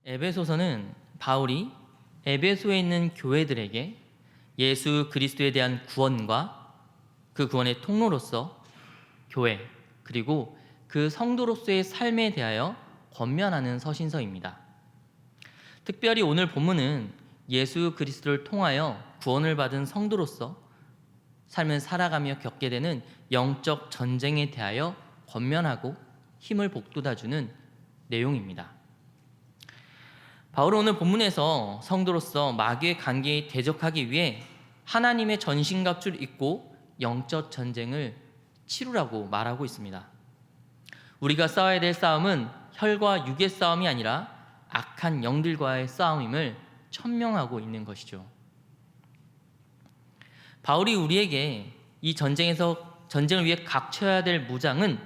에베소서는 바울이 에베소에 있는 교회들에게 예수 그리스도에 대한 구원과 그 구원의 통로로서 교회 그리고 그 성도로서의 삶에 대하여 권면하는 서신서입니다. 특별히 오늘 본문은 예수 그리스도를 통하여 구원을 받은 성도로서 삶을 살아가며 겪게 되는 영적 전쟁에 대하여 권면하고 힘을 북돋아주는 내용입니다. 바울은 오늘 본문에서 성도로서 마귀의 관계에 대적하기 위해 하나님의 전신갑주를 입고 영적 전쟁을 치루라고 말하고 있습니다. 우리가 싸워야 될 싸움은 혈과 육의 싸움이 아니라 악한 영들과의 싸움임을 천명하고 있는 것이죠. 바울이 우리에게 이 전쟁을 위해 갖춰야 될 무장은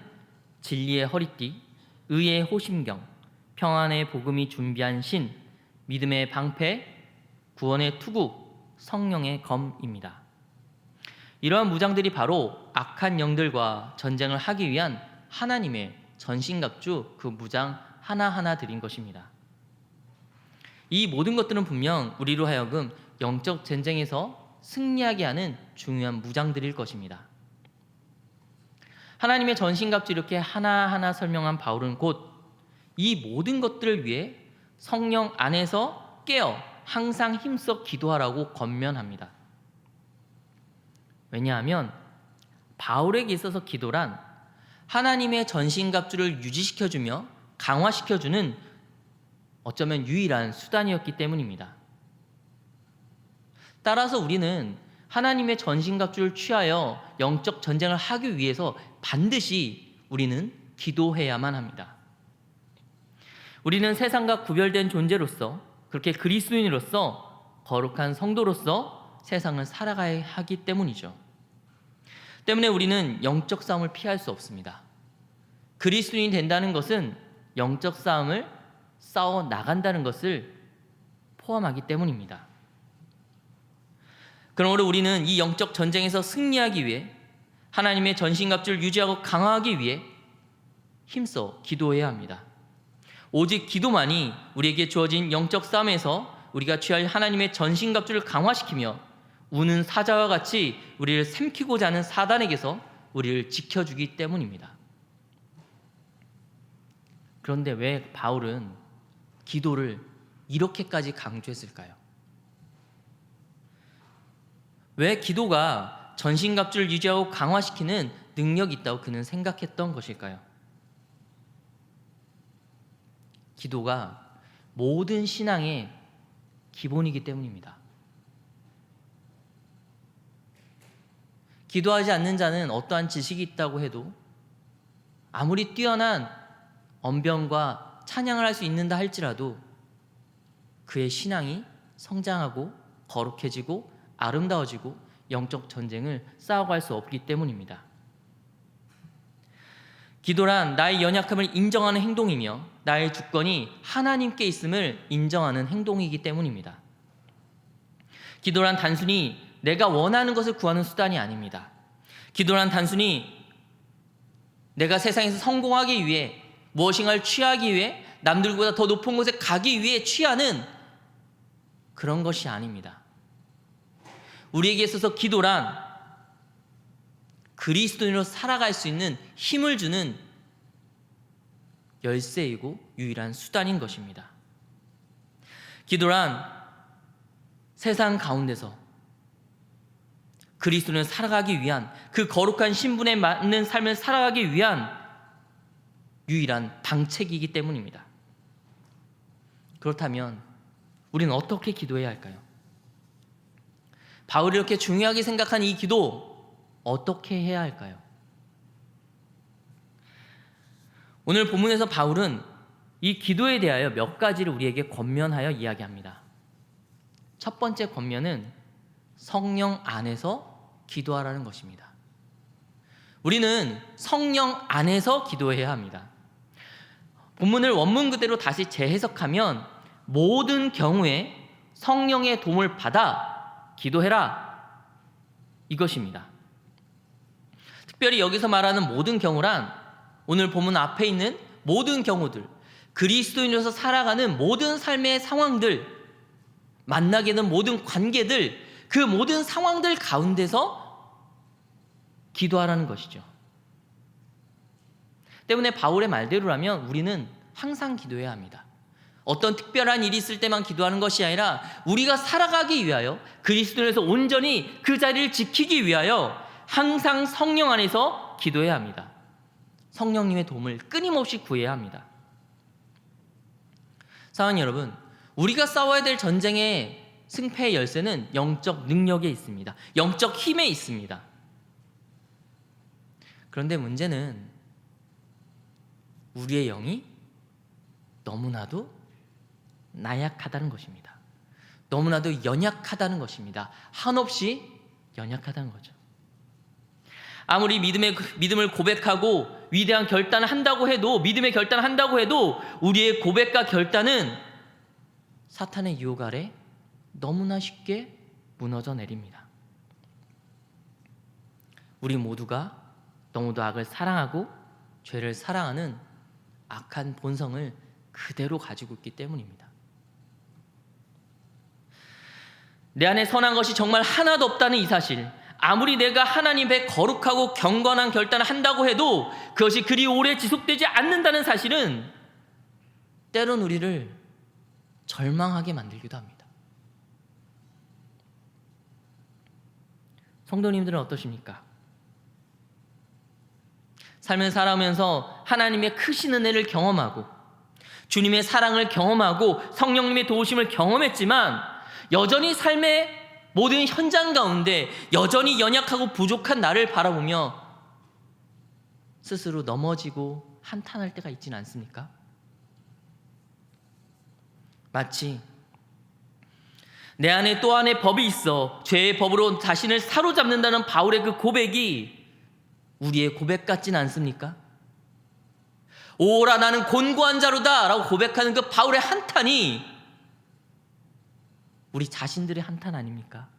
진리의 허리띠, 의의 호심경, 평안의 복음이 준비한 신, 믿음의 방패, 구원의 투구, 성령의 검입니다. 이러한 무장들이 바로 악한 영들과 전쟁을 하기 위한 하나님의 전신갑주 그 무장 하나하나 드린 것입니다. 이 모든 것들은 분명 우리로 하여금 영적 전쟁에서 승리하게 하는 중요한 무장들일 것입니다. 하나님의 전신갑주 이렇게 하나하나 설명한 바울은 곧 이 모든 것들을 위해 성령 안에서 깨어 항상 힘써 기도하라고 권면합니다. 왜냐하면 바울에게 있어서 기도란 하나님의 전신갑주를 유지시켜주며 강화시켜주는 어쩌면 유일한 수단이었기 때문입니다. 따라서 우리는 하나님의 전신갑주를 취하여 영적 전쟁을 하기 위해서 반드시 우리는 기도해야만 합니다. 우리는 세상과 구별된 존재로서 그렇게 그리스도인으로서 거룩한 성도로서 세상을 살아가야 하기 때문이죠. 때문에 우리는 영적 싸움을 피할 수 없습니다. 그리스도인이 된다는 것은 영적 싸움을 싸워 나간다는 것을 포함하기 때문입니다. 그러므로 우리는 이 영적 전쟁에서 승리하기 위해 하나님의 전신갑주를 유지하고 강화하기 위해 힘써 기도해야 합니다. 오직 기도만이 우리에게 주어진 영적 싸움에서 우리가 취할 하나님의 전신갑주를 강화시키며 우는 사자와 같이 우리를 삼키고자 하는 사단에게서 우리를 지켜주기 때문입니다. 그런데 왜 바울은 기도를 이렇게까지 강조했을까요? 왜 기도가 전신갑주를 유지하고 강화시키는 능력이 있다고 그는 생각했던 것일까요? 기도가 모든 신앙의 기본이기 때문입니다. 기도하지 않는 자는 어떠한 지식이 있다고 해도 아무리 뛰어난 언변과 찬양을 할 수 있는다 할지라도 그의 신앙이 성장하고 거룩해지고 아름다워지고 영적 전쟁을 싸워갈 수 없기 때문입니다. 기도란 나의 연약함을 인정하는 행동이며 나의 주권이 하나님께 있음을 인정하는 행동이기 때문입니다. 기도란 단순히 내가 원하는 것을 구하는 수단이 아닙니다. 기도란 단순히 내가 세상에서 성공하기 위해 무엇인가를 취하기 위해 남들보다 더 높은 곳에 가기 위해 취하는 그런 것이 아닙니다. 우리에게 있어서 기도란 그리스도인으로 살아갈 수 있는 힘을 주는 열쇠이고 유일한 수단인 것입니다. 기도란 세상 가운데서 그리스도인으로 살아가기 위한 그 거룩한 신분에 맞는 삶을 살아가기 위한 유일한 방책이기 때문입니다. 그렇다면 우리는 어떻게 기도해야 할까요? 바울이 이렇게 중요하게 생각한 이 기도 어떻게 해야 할까요? 오늘 본문에서 바울은 이 기도에 대하여 몇 가지를 우리에게 권면하여 이야기합니다. 첫 번째 권면은 성령 안에서 기도하라는 것입니다. 우리는 성령 안에서 기도해야 합니다. 본문을 원문 그대로 다시 재해석하면 모든 경우에 성령의 도움을 받아 기도해라 이것입니다. 특별히 여기서 말하는 모든 경우란 오늘 본문 앞에 있는 모든 경우들, 그리스도인으로서 살아가는 모든 삶의 상황들, 만나게 된 모든 관계들, 그 모든 상황들 가운데서 기도하라는 것이죠. 때문에 바울의 말대로라면 우리는 항상 기도해야 합니다. 어떤 특별한 일이 있을 때만 기도하는 것이 아니라 우리가 살아가기 위하여, 그리스도인에서 온전히 그 자리를 지키기 위하여 항상 성령 안에서 기도해야 합니다. 성령님의 도움을 끊임없이 구해야 합니다. 사랑하는 여러분, 우리가 싸워야 될 전쟁의 승패의 열쇠는 영적 능력에 있습니다. 영적 힘에 있습니다. 그런데 문제는 우리의 영이 너무나도 나약하다는 것입니다. 너무나도 연약하다는 것입니다. 한없이 연약하다는 거죠. 아무리 믿음을 고백하고 위대한 결단을 한다고 해도, 믿음의 결단을 한다고 해도 우리의 고백과 결단은 사탄의 유혹 아래 너무나 쉽게 무너져 내립니다. 우리 모두가 너무도 악을 사랑하고 죄를 사랑하는 악한 본성을 그대로 가지고 있기 때문입니다. 내 안에 선한 것이 정말 하나도 없다는 이 사실, 아무리 내가 하나님의 거룩하고 경건한 결단을 한다고 해도 그것이 그리 오래 지속되지 않는다는 사실은 때론 우리를 절망하게 만들기도 합니다. 성도님들은 어떠십니까? 삶을 살아오면서 하나님의 크신 은혜를 경험하고 주님의 사랑을 경험하고 성령님의 도우심을 경험했지만 여전히 삶의 모든 현장 가운데 여전히 연약하고 부족한 나를 바라보며 스스로 넘어지고 한탄할 때가 있지는 않습니까? 마치 내 안에 또 안에 법이 있어 죄의 법으로 자신을 사로잡는다는 바울의 그 고백이 우리의 고백 같지는 않습니까? 오라 나는 곤고한 자로다 라고 고백하는 그 바울의 한탄이 우리 자신들의 한탄 아닙니까?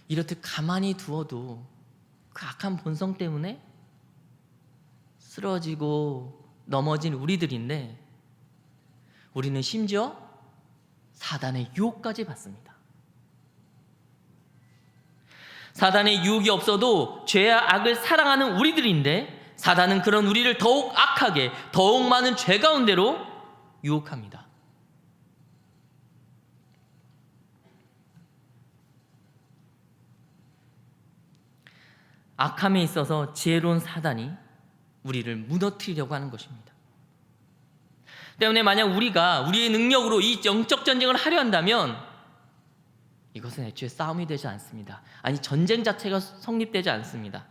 이렇듯 가만히 두어도 그 악한 본성 때문에 쓰러지고 넘어진 우리들인데 우리는 심지어 사단의 유혹까지 받습니다. 사단의 유혹이 없어도 죄와 악을 사랑하는 우리들인데 사단은 그런 우리를 더욱 악하게, 더욱 많은 죄 가운데로 유혹합니다. 악함에 있어서 지혜로운 사단이 우리를 무너뜨리려고 하는 것입니다. 때문에 만약 우리가 우리의 능력으로 이 영적 전쟁을 하려 한다면 이것은 애초에 싸움이 되지 않습니다. 아니, 전쟁 자체가 성립되지 않습니다.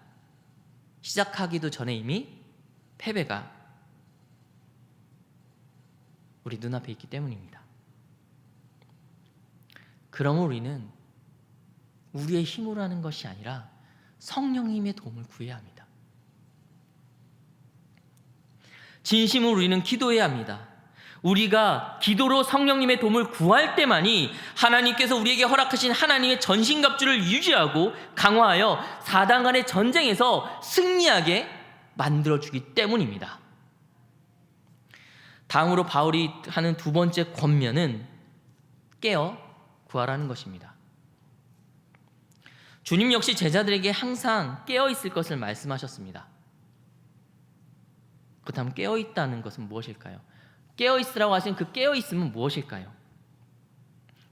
시작하기도 전에 이미 패배가 우리 눈앞에 있기 때문입니다. 그러므로 우리는 우리의 힘으로 하는 것이 아니라 성령님의 도움을 구해야 합니다. 진심으로 우리는 기도해야 합니다. 우리가 기도로 성령님의 도움을 구할 때만이 하나님께서 우리에게 허락하신 하나님의 전신갑주를 유지하고 강화하여 사단 간의 전쟁에서 승리하게 만들어주기 때문입니다. 다음으로 바울이 하는 두 번째 권면은 깨어 구하라는 것입니다. 주님 역시 제자들에게 항상 깨어 있을 것을 말씀하셨습니다. 그렇다면 깨어 있다는 것은 무엇일까요? 깨어 있으라고 하신 그 깨어 있음은 무엇일까요?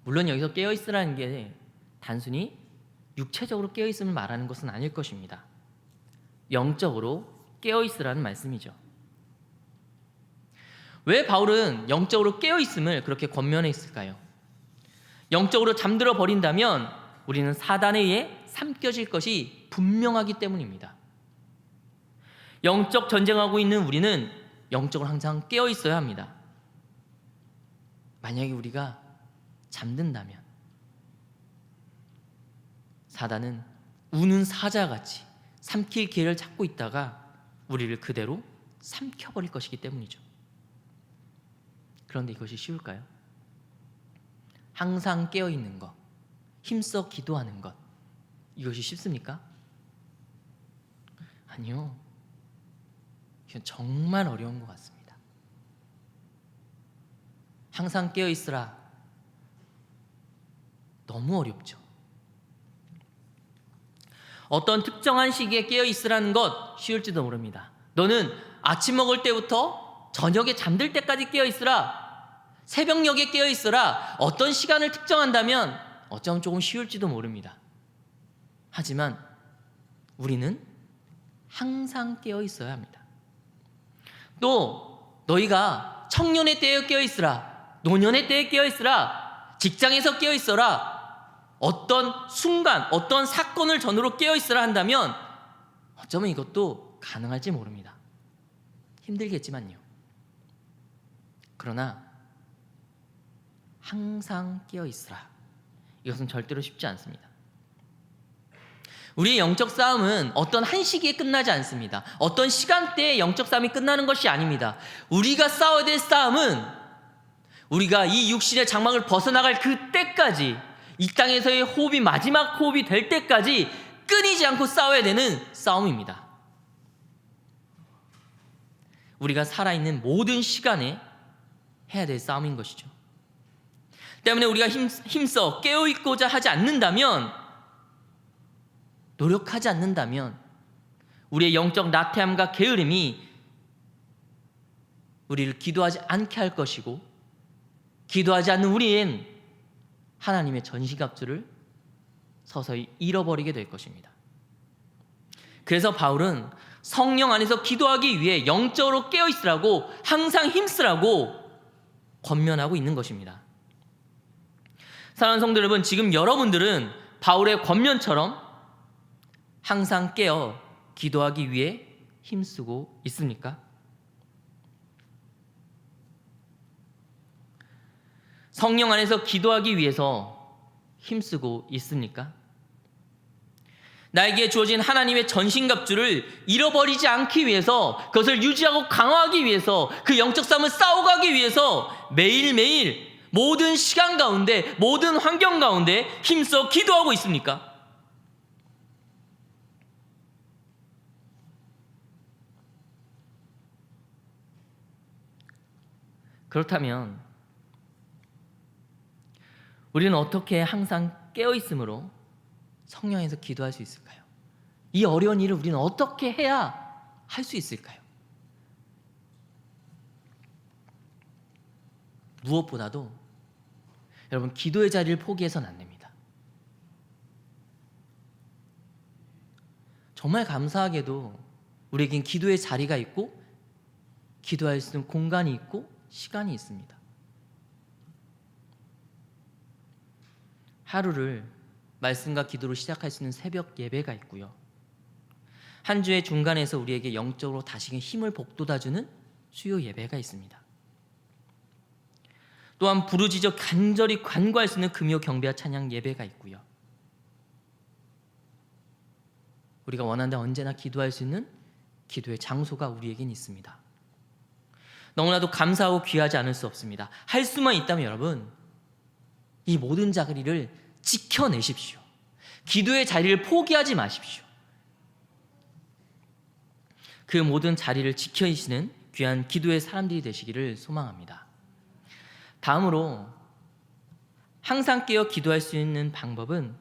물론 여기서 깨어 있으라는 게 단순히 육체적으로 깨어 있음을 말하는 것은 아닐 것입니다. 영적으로 깨어 있으라는 말씀이죠. 왜 바울은 영적으로 깨어 있음을 그렇게 권면했을까요? 영적으로 잠들어 버린다면 우리는 사단에 의해 삼켜질 것이 분명하기 때문입니다. 영적 전쟁하고 있는 우리는 영적으로 항상 깨어 있어야 합니다. 만약에 우리가 잠든다면 사단은 우는 사자같이 삼킬 기회를 찾고 있다가 우리를 그대로 삼켜버릴 것이기 때문이죠. 그런데 이것이 쉬울까요? 항상 깨어있는 것, 힘써 기도하는 것, 이것이 쉽습니까? 아니요. 이건 정말 어려운 것 같습니다. 항상 깨어 있으라. 너무 어렵죠. 어떤 특정한 시기에 깨어 있으라는 것 쉬울지도 모릅니다. 너는 아침 먹을 때부터 저녁에 잠들 때까지 깨어 있으라. 새벽녘에 깨어 있으라. 어떤 시간을 특정한다면 어쩌면 조금 쉬울지도 모릅니다. 하지만 우리는 항상 깨어 있어야 합니다. 또 너희가 청년의 때에 깨어 있으라. 노년의 때에 깨어 있으라. 직장에서 깨어 있어라. 어떤 순간, 어떤 사건을 전후로 깨어 있으라 한다면 어쩌면 이것도 가능할지 모릅니다. 힘들겠지만요. 그러나 항상 깨어 있으라. 이것은 절대로 쉽지 않습니다. 우리의 영적 싸움은 어떤 한 시기에 끝나지 않습니다. 어떤 시간대에 영적 싸움이 끝나는 것이 아닙니다. 우리가 싸워야 될 싸움은 우리가 이 육신의 장막을 벗어나갈 그때까지, 이 땅에서의 호흡이 마지막 호흡이 될 때까지 끊이지 않고 싸워야 되는 싸움입니다. 우리가 살아있는 모든 시간에 해야 될 싸움인 것이죠. 때문에 우리가 힘써 깨어있고자 하지 않는다면, 노력하지 않는다면 우리의 영적 나태함과 게으름이 우리를 기도하지 않게 할 것이고, 기도하지 않는 우리엔 하나님의 전시갑주를 서서히 잃어버리게 될 것입니다. 그래서 바울은 성령 안에서 기도하기 위해 영적으로 깨어있으라고, 항상 힘쓰라고 권면하고 있는 것입니다. 사랑하는 성도 여러분, 지금 여러분들은 바울의 권면처럼 항상 깨어 기도하기 위해 힘쓰고 있습니까? 성령 안에서 기도하기 위해서 힘쓰고 있습니까? 나에게 주어진 하나님의 전신갑주를 잃어버리지 않기 위해서, 그것을 유지하고 강화하기 위해서, 그 영적 싸움을 싸워가기 위해서 매일매일 모든 시간 가운데, 모든 환경 가운데 힘써 기도하고 있습니까? 그렇다면 우리는 어떻게 항상 깨어있음으로 성령에서 기도할 수 있을까요? 이 어려운 일을 우리는 어떻게 해야 할 수 있을까요? 무엇보다도 여러분, 기도의 자리를 포기해서는 안 됩니다. 정말 감사하게도 우리에겐 기도의 자리가 있고, 기도할 수 있는 공간이 있고, 시간이 있습니다. 하루를 말씀과 기도로 시작할 수 있는 새벽 예배가 있고요. 한 주의 중간에서 우리에게 영적으로 다시금 힘을 북돋아주는 수요 예배가 있습니다. 또한 부르짖어 간절히 간구할 수 있는 금요 경배와 찬양 예배가 있고요. 우리가 원한다 언제나 기도할 수 있는 기도의 장소가 우리에겐 있습니다. 너무나도 감사하고 귀하지 않을 수 없습니다. 할 수만 있다면 여러분, 이 모든 자리를 지켜내십시오. 기도의 자리를 포기하지 마십시오. 그 모든 자리를 지켜주시는 귀한 기도의 사람들이 되시기를 소망합니다. 다음으로 항상 깨어 기도할 수 있는 방법은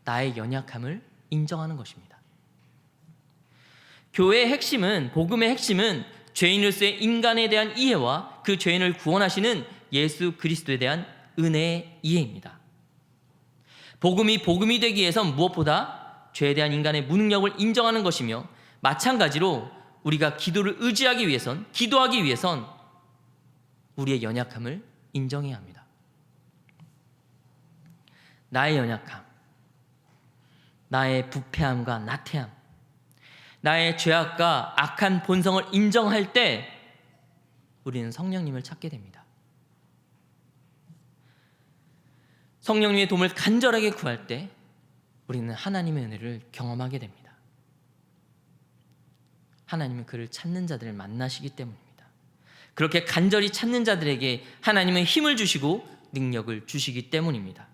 나의 연약함을 인정하는 것입니다. 교회의 핵심은, 복음의 핵심은 죄인으로서의 인간에 대한 이해와 그 죄인을 구원하시는 예수 그리스도에 대한 은혜의 이해입니다. 복음이 되기 위해선 무엇보다 죄에 대한 인간의 무능력을 인정하는 것이며, 마찬가지로 우리가 기도를 의지하기 위해선, 기도하기 위해선 우리의 연약함을 인정해야 합니다. 나의 연약함, 나의 부패함과 나태함, 나의 죄악과 악한 본성을 인정할 때 우리는 성령님을 찾게 됩니다. 성령님의 도움을 간절하게 구할 때 우리는 하나님의 은혜를 경험하게 됩니다. 하나님은 그를 찾는 자들을 만나시기 때문입니다. 그렇게 간절히 찾는 자들에게 하나님은 힘을 주시고 능력을 주시기 때문입니다.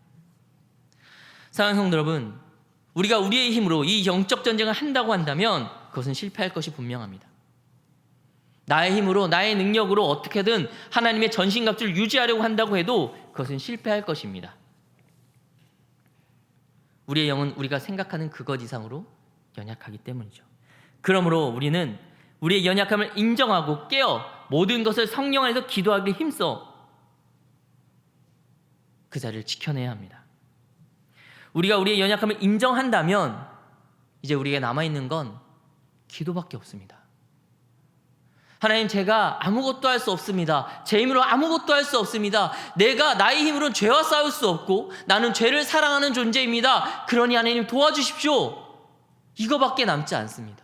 사랑하는 성도 여러분, 우리가 우리의 힘으로 이 영적 전쟁을 한다고 한다면 그것은 실패할 것이 분명합니다. 나의 힘으로 나의 능력으로 어떻게든 하나님의 전신갑주를 유지하려고 한다고 해도 그것은 실패할 것입니다. 우리의 영은 우리가 생각하는 그것 이상으로 연약하기 때문이죠. 그러므로 우리는 우리의 연약함을 인정하고 깨어 모든 것을 성령 안에서 기도하기를 힘써 그 자리를 지켜내야 합니다. 우리가 우리의 연약함을 인정한다면 이제 우리에게 남아있는 건 기도밖에 없습니다. 하나님, 제가 아무것도 할 수 없습니다. 제 힘으로 아무것도 할 수 없습니다. 내가 나의 힘으로는 죄와 싸울 수 없고 나는 죄를 사랑하는 존재입니다. 그러니 하나님 도와주십시오. 이거밖에 남지 않습니다.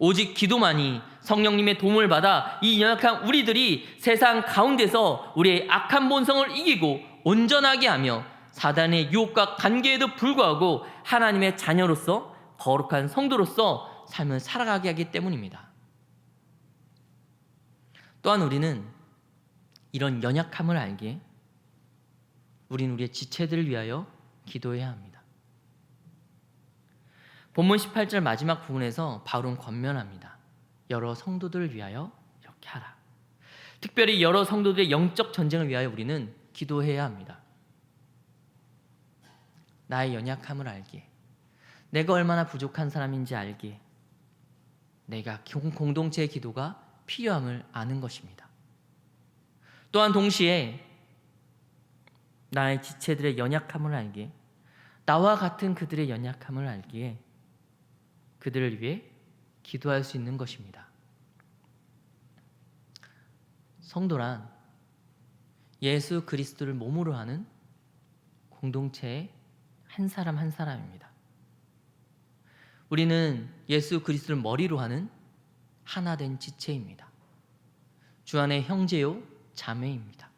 오직 기도만이 성령님의 도움을 받아 이 연약한 우리들이 세상 가운데서 우리의 악한 본성을 이기고 온전하게 하며 사단의 유혹과 관계에도 불구하고 하나님의 자녀로서 거룩한 성도로서 삶을 살아가게 하기 때문입니다. 또한 우리는 이런 연약함을 알기에 우리는 우리의 지체들을 위하여 기도해야 합니다. 본문 18절 마지막 부분에서 바울은 권면합니다. 여러 성도들을 위하여 이렇게 하라. 특별히 여러 성도들의 영적 전쟁을 위하여 우리는 기도해야 합니다. 나의 연약함을 알기에, 내가 얼마나 부족한 사람인지 알기에 내가 공동체의 기도가 필요함을 아는 것입니다. 또한 동시에 나의 지체들의 연약함을 알기에, 나와 같은 그들의 연약함을 알기에 그들을 위해 기도할 수 있는 것입니다. 성도란 예수 그리스도를 몸으로 하는 공동체의 한 사람 한 사람입니다. 우리는 예수 그리스도를 머리로 하는 하나된 지체입니다. 주 안의 형제요 자매입니다.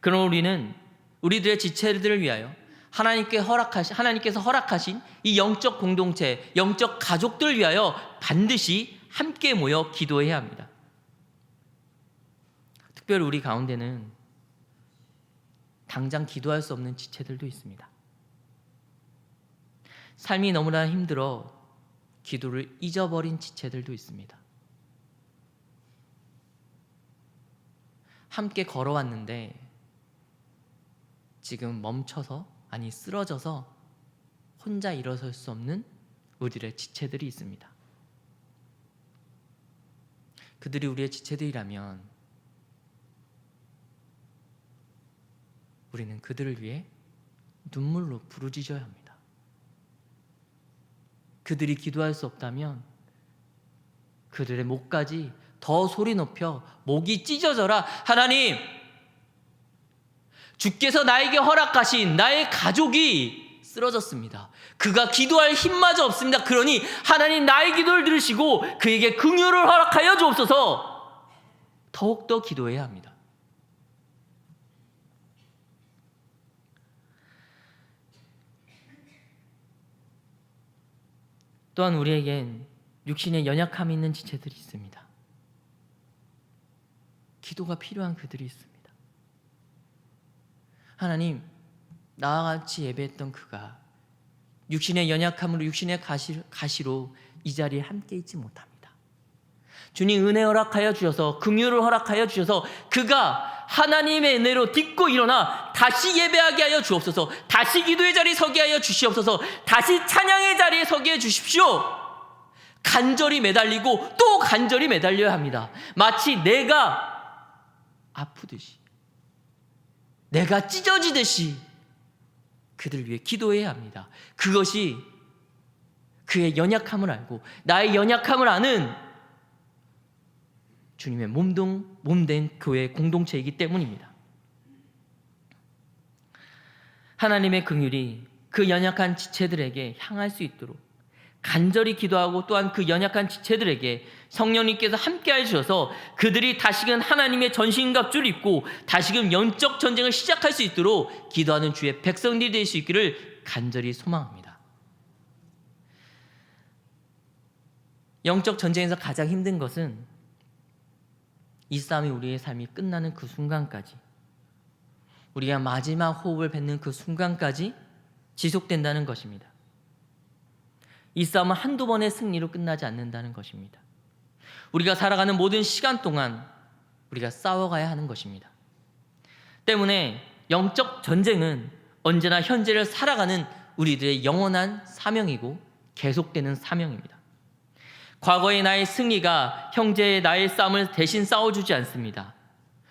그럼 우리는 우리들의 지체들을 위하여 하나님께서 허락하신 이 영적 공동체, 영적 가족들을 위하여 반드시 함께 모여 기도해야 합니다. 특별히 우리 가운데는 당장 기도할 수 없는 지체들도 있습니다. 삶이 너무나 힘들어 기도를 잊어버린 지체들도 있습니다. 함께 걸어왔는데 지금 멈춰서, 아니 쓰러져서 혼자 일어설 수 없는 우리의 지체들이 있습니다. 그들이 우리의 지체들이라면 우리는 그들을 위해 눈물로 부르짖어야 합니다. 그들이 기도할 수 없다면 그들의 목까지 더 소리 높여 목이 찢어져라. 하나님, 주께서 나에게 허락하신 나의 가족이 쓰러졌습니다. 그가 기도할 힘마저 없습니다. 그러니 하나님 나의 기도를 들으시고 그에게 긍휼을 허락하여 주옵소서. 더욱더 기도해야 합니다. 또한 우리에겐 육신의 연약함이 있는 지체들이 있습니다. 기도가 필요한 그들이 있습니다. 하나님, 나와 같이 예배했던 그가 육신의 연약함으로, 육신의 가시로 이 자리에 함께 있지 못합니다. 주님 은혜 허락하여 주셔서, 긍휼을 허락하여 주셔서 그가 하나님의 은혜로 딛고 일어나 다시 예배하게 하여 주옵소서. 다시 기도의 자리에 서게 하여 주시옵소서. 다시 찬양의 자리에 서게 해 주십시오. 간절히 매달리고 또 간절히 매달려야 합니다. 마치 내가 아프듯이, 내가 찢어지듯이 그들 위해 기도해야 합니다. 그것이 그의 연약함을 알고 나의 연약함을 아는 주님의 몸된 교회 공동체이기 때문입니다. 하나님의 긍휼이 그 연약한 지체들에게 향할 수 있도록 간절히 기도하고, 또한 그 연약한 지체들에게 성령님께서 함께해 주셔서 그들이 다시금 하나님의 전신갑주를 입고 다시금 영적 전쟁을 시작할 수 있도록 기도하는 주의 백성들이 될 수 있기를 간절히 소망합니다. 영적 전쟁에서 가장 힘든 것은 이 싸움이 우리의 삶이 끝나는 그 순간까지, 우리가 마지막 호흡을 뱉는 그 순간까지 지속된다는 것입니다. 이 싸움은 한두 번의 승리로 끝나지 않는다는 것입니다. 우리가 살아가는 모든 시간 동안 우리가 싸워가야 하는 것입니다. 때문에 영적 전쟁은 언제나 현재를 살아가는 우리들의 영원한 사명이고 계속되는 사명입니다. 과거의 나의 승리가 형제의 나의 싸움을 대신 싸워주지 않습니다.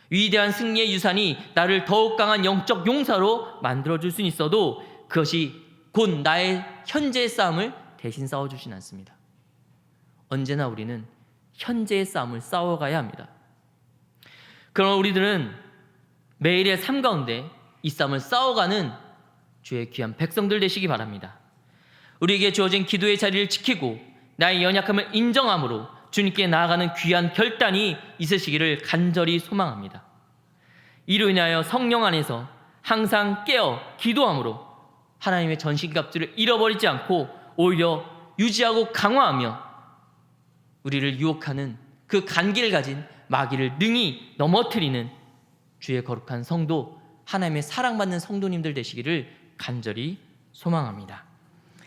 위대한 승리의 유산이 나를 더욱 강한 영적 용사로 만들어줄 수는 있어도 그것이 곧 나의 현재의 싸움을 대신 싸워주진 않습니다. 언제나 우리는 현재의 싸움을 싸워가야 합니다. 그러나 우리들은 매일의 삶 가운데 이 싸움을 싸워가는 주의 귀한 백성들 되시기 바랍니다. 우리에게 주어진 기도의 자리를 지키고 나의 연약함을 인정함으로 주님께 나아가는 귀한 결단이 있으시기를 간절히 소망합니다. 이로 인하여 성령 안에서 항상 깨어 기도함으로 하나님의 전신갑주를 잃어버리지 않고 오히려 유지하고 강화하며 우리를 유혹하는 그 간기를 가진 마귀를 능히 넘어뜨리는 주의 거룩한 성도, 하나님의 사랑받는 성도님들 되시기를 간절히 소망합니다.